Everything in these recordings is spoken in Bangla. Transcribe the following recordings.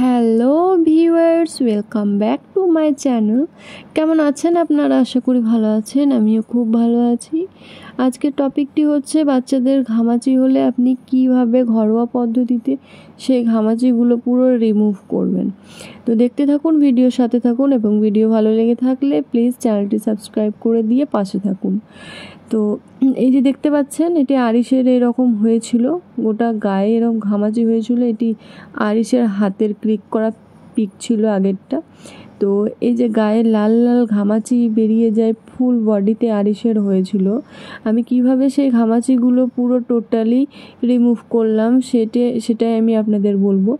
Hello viewers, welcome back to my channel. কেমন আছেন আপনারা? আশা করি ভালো আছেন, আমিও খুব ভালো আছি। আজকের টপিকটি হচ্ছে বাচ্চাদের ঘামাচি হলে আপনি কিভাবে ঘরোয়া পদ্ধতিতে সেই ঘামাচিগুলো পুরো রিমুভ করবেন। তো দেখতে থাকুন, ভিডিওর সাথে থাকুন, এবং ভিডিও ভালো লেগে থাকলে প্লিজ চ্যানেলটি সাবস্ক্রাইব করে দিয়ে পাশে থাকুন। তো এই যে দেখতে পাচ্ছেন, এটি আরিশের এরকম হয়েছিল, গোটা গায়ে এরকম ঘামাচি হয়েছিল। এটি আরিশের হাতের ক্লিক করা পিক ছিল আগেরটা। তো এই যে গায়ে লাল লাল ঘামাচি বেরিয়ে যায়, ফুল বডিতে আরিশের হয়েছিল। আমি কিভাবে সেই ঘামাচিগুলো পুরো টোটালি রিমুভ করলাম সেটাই আমি আপনাদের বলবো।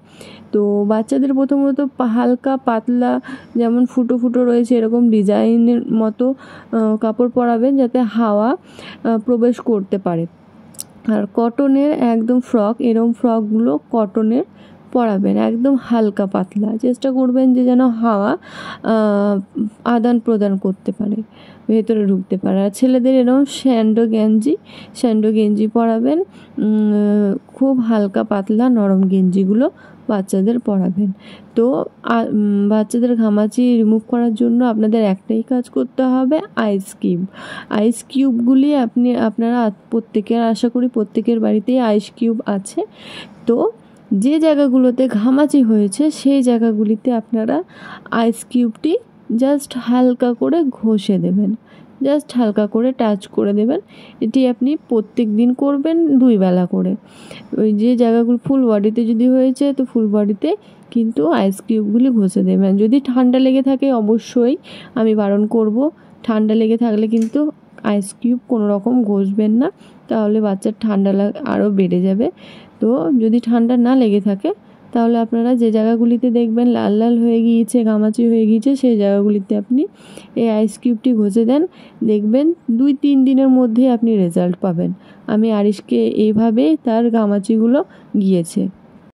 তো বাচ্চাদের প্রথমত হালকা পাতলা, যেমন ফুটো ফুটো রয়েছে এরকম ডিজাইনের মতো কাপড় পরাবেন, যাতে হাওয়া প্রবেশ করতে পারে। আর কটনের একদম ফ্রক, এরকম ফ্রকগুলো কটনের পরাবেন, একদম হালকা পাতলা। চেষ্টা করবেন যে যেন হাওয়া আদান প্রদান করতে পারে, ভেতরে ঢুকতে পারে। আর ছেলেদের এরকম স্যান্ডো গেঞ্জি পরাবেন, খুব হালকা পাতলা নরম গেঞ্জিগুলো বাচ্চাদের পরাবেন। তো বাচ্চাদের ঘামাচি রিমুভ করার জন্য আপনাদের একটাই কাজ করতে হবে, আইস কিউবগুলি আপনারা প্রত্যেকের, আশা করি প্রত্যেকের বাড়িতেই আইস কিউব আছে। তো যে জায়গাগুলোতে ঘামাচি হয়েছে সেই জায়গাগুলিতে আপনারা আইস কিউবটি জাস্ট হালকা করে ঘষে দেবেন, জাস্ট হালকা করে টাচ করে দেবেন। এটি আপনি প্রত্যেক দিন করবেন 2 বেলা করে। ওই যে জায়গাগুলো ফুল বডিতে যদি হয়েছে, তো ফুল বডিতে কিন্তু আইস কিউবগুলি ঘষে দেবেন। যদি ঠান্ডা লেগে থাকে অবশ্যই আমি বারণ করব, ঠান্ডা লেগে থাকলে কিন্তু আইস কিউব কোনো রকম ঘষবেন না, তাহলে বাচ্চার ঠান্ডা আরও বেড়ে যাবে। তো যদি ঠান্ডা না লেগে থাকে, তাহলে আপনারা যে জায়গাগুলিতে দেখবেন লাল লাল হয়ে গিয়েছে, ঘামাচি হয়ে গিয়েছে, সেই জায়গাগুলিতে আপনি এই আইস কিউবটি ঘষে দেন। দেখবেন 2-3 দিনের মধ্যেই আপনি রেজাল্ট পাবেন। আমি আরিশকে এইভাবেই তার ঘামাচিগুলো গিয়েছে।